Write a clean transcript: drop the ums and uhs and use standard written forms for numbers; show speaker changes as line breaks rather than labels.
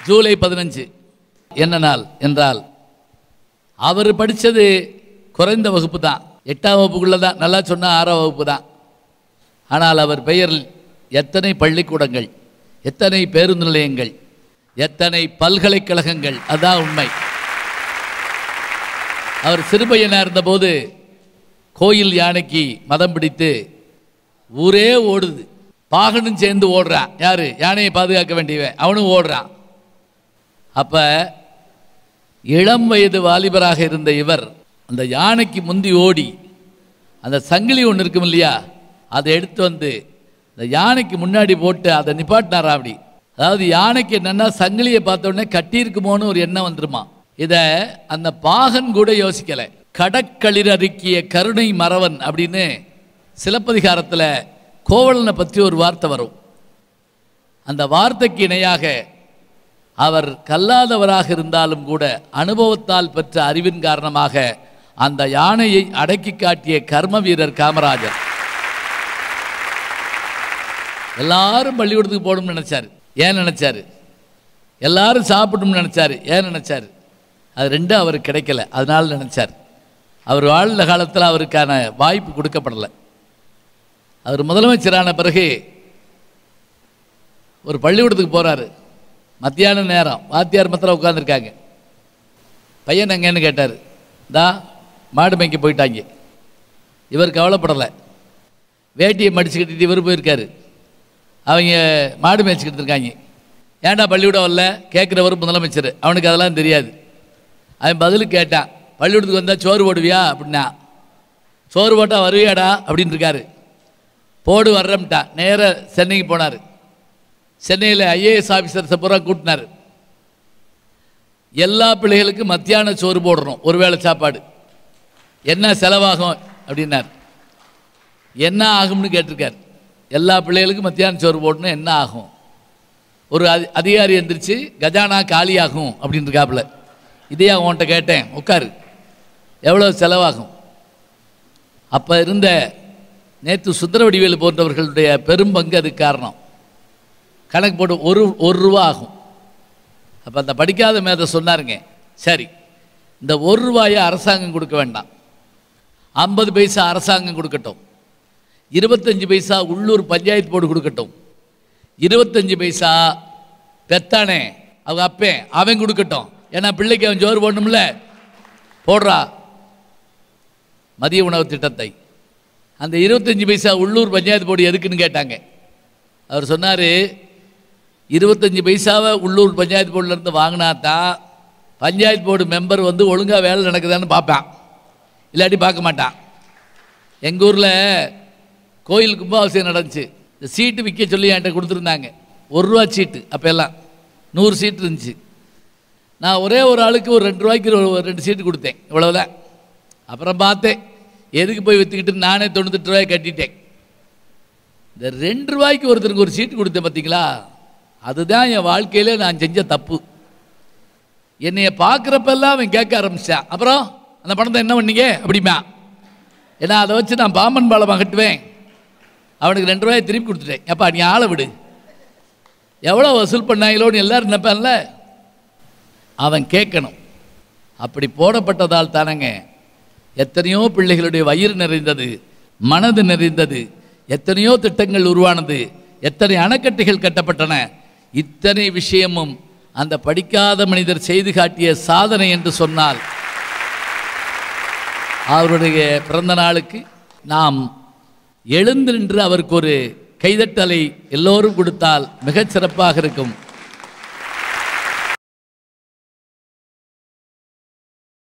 ஜூலை 15 என்ன நாள் என்றால் அவர் படித்தது குறைந்த வகுப்பு தான், 8ஆம் வகுப்புக்குள்ளே தான், நல்லா சொன்னால் 6ஆம் வகுப்பு தான். ஆனால் அவர் பெயரில் எத்தனை பள்ளிக்கூடங்கள், எத்தனை பேருந்து நிலையங்கள், எத்தனை பல்கலைக்கழகங்கள், அதான் உண்மை. அவர் சிறுபையனாக இருந்தபோது கோயில் யானைக்கு மதம் பிடித்து ஊரே ஓடுது, பாகனும் சேர்ந்து ஓடுறான். யார்? யானையை பாதுகாக்க வேண்டியவன், அவனும் ஓடுறான். அப்போ இளம் வயது வாலிபராக இருந்த இவர் அந்த யானைக்கு முந்தி ஓடி அந்த சங்கிலி ஒன்று இருக்கும் இல்லையா, அதை எடுத்து வந்து இந்த யானைக்கு முன்னாடி போட்டு அதை நிப்பாட்டினாரா. அப்படி அதாவது யானைக்கு என்னென்னா சங்கிலியை பார்த்த உடனே கட்டியிருக்குமோன்னு ஒரு எண்ணம் வந்துருமா. இதை அந்த பாகன் கூட யோசிக்கலை. கடற்களிர் அறுக்கிய கருணை மறவன் அப்படின்னு சிலப்பதிகாரத்தில் கோவலனை பற்றி ஒரு வார்த்தை வரும். அந்த வார்த்தைக்கு இணையாக அவர் கல்லாதவராக இருந்தாலும் கூட அனுபவத்தால் பெற்ற அறிவின் காரணமாக அந்த யானையை அடக்கி காட்டிய கர்ம வீரர் காமராஜர். எல்லாரும் பள்ளிக்கூடத்துக்கு போகணும்னு நினைச்சாரு. ஏன் நினைச்சாரு? எல்லாரும் சாப்பிடணும்னு நினைச்சாரு. ஏன் நினைச்சாரு? அது ரெண்டும் அவருக்கு கிடைக்கல, அதனால நினைச்சார். அவர் வாழ்ந்த காலத்தில் அவருக்கான வாய்ப்பு கொடுக்கப்படலை. அவர் முதலமைச்சரான பிறகு ஒரு பள்ளிக்கூடத்துக்கு போகிறாரு. மத்தியான நேரம், வாத்தியார் மாத்திரம் உட்காந்துருக்காங்க. பையன் எங்கன்னு கேட்டார். மாடு மேய்க்க போயிட்டாங்க. இவர் கவலைப்படலை. வேட்டியை மடிச்சு கட்டிட்டு இவர் போயிருக்காரு. அவங்க மாடு மேய்ச்சிக்கிட்டு இருக்காங்க. ஏன்டா பள்ளிக்கூடம் வரல கேட்குறவர் முதலமைச்சர். அவனுக்கு அதெல்லாம் தெரியாது. அவன் பதிலுக்கு கேட்டான், பள்ளிக்கூடத்துக்கு வந்தால் சோறு போடுவியா அப்படின்னா. சோறு போட்டால் வருவியாடா அப்படின்னு இருக்காரு. போடு வர்றம்ட்டான். நேராக சென்னைக்கு போனார். சென்னையில் ஐஏஎஸ் ஆஃபீஸர்ஸை பூரா கூட்டினார். எல்லா பிள்ளைகளுக்கும் மத்தியான சோறு போடணும், ஒருவேளை சாப்பாடு. என்ன செலவாகும் அப்படின்னார். என்ன ஆகும்னு கேட்டிருக்கார். எல்லா பிள்ளைகளுக்கும் மத்தியான சோறு போடணும், என்ன ஆகும்? ஒரு அதிகாரி எந்திரிச்சு கஜானா காலியாகும் அப்படின்னு இருக்காப்புல. இதையா உன்கிட்ட கேட்டேன், உட்காரு, எவ்வளோ செலவாகும்? அப்போ இருந்த நேற்று சுந்தரவடிவேலு போன்றவர்களுடைய பெரும்பங்கு அதுக்கு காரணம். கணக்கு போட்டு ஒரு ரூபா ஆகும். அப்போ அந்த படிக்காத மேதை சொன்னாருங்க, சரி இந்த ₹1 அரசாங்கம் கொடுக்க வேண்டாம், 50 பைசா அரசாங்கம் கொடுக்கட்டும், 25 பைசா உள்ளூர் பஞ்சாயத்து போர்டு கொடுக்கட்டும், 25 பைசா பெத்தானே அவங்க அப்பேன் அவன் கொடுக்கட்டும். ஏன்னா பிள்ளைக்கு அவன் ஜோறு போடணும்ல, போடுறா மதிய உணவு திட்டத்தை. அந்த 25 பைசா உள்ளூர் பஞ்சாயத்து போர்டு எதுக்குன்னு கேட்டாங்க. அவர் சொன்னார், 25 பைசாவை உள்ளூர் பஞ்சாயத்து போர்டிலேருந்து வாங்கினா தான் பஞ்சாயத்து போர்டு மெம்பர் வந்து ஒழுங்காக வேலை நடக்குதான்னு பார்ப்பான், இல்லாட்டி பார்க்க மாட்டான். எங்கள் ஊரில் கோயில் கும்பாபிஷேகம் நடந்துச்சு. இந்த சீட்டு விற்க சொல்லி என்கிட்ட கொடுத்துருந்தாங்க. ₹1 சீட்டு. அப்போ எல்லாம் 100 சீட்டு இருந்துச்சு. நான் ஒரே ஒரு ஆளுக்கு ஒரு ₹2 2 சீட்டு கொடுத்தேன், இவ்வளோதான். அப்புறம் பார்த்தேன் எதுக்கு போய் விற்றுக்கிட்டு நானே ₹98 கட்டிட்டேன். இந்த ₹2 ஒருத்தருக்கு ஒரு சீட்டு கொடுத்தேன் பார்த்தீங்களா, அதுதான் என் வாழ்க்கையிலே நான் செஞ்ச தப்பு. என்னைய பார்க்குறப்பெல்லாம் அவன் கேட்க ஆரம்பிச்சான், அப்புறம் அந்த பணத்தை என்ன பண்ணீங்க அப்படிமா. ஏன்னா அதை வச்சு நான் பாம்பன் பாலம் அகட்டுவேன். அவனுக்கு ₹2 திருப்பி கொடுத்துட்டேன். எப்பா நீ ஆளை விடு, எவ்வளோ வசூல் பண்ணாங்களோன்னு எல்லாரும் நினைப்பான்ல. அவன் கேட்கணும். அப்படி போடப்பட்டதால் தானங்க எத்தனையோ பிள்ளைகளுடைய வயிறு நிறைந்தது, மனது நிறைந்தது, எத்தனையோ திட்டங்கள் உருவானது, எத்தனை அணைக்கட்டுகள் கட்டப்பட்டன. இத்தனை விஷயமும் அந்த படிக்காத மனிதர் செய்து காட்டிய சாதனை என்று சொன்னால், அவருடைய பிறந்த நாளுக்கு நாம் எழுந்து நின்று அவருக்கு ஒரு கைதட்டலை எல்லோரும் கொடுத்தால் மிகச் சிறப்பாக இருக்கும்.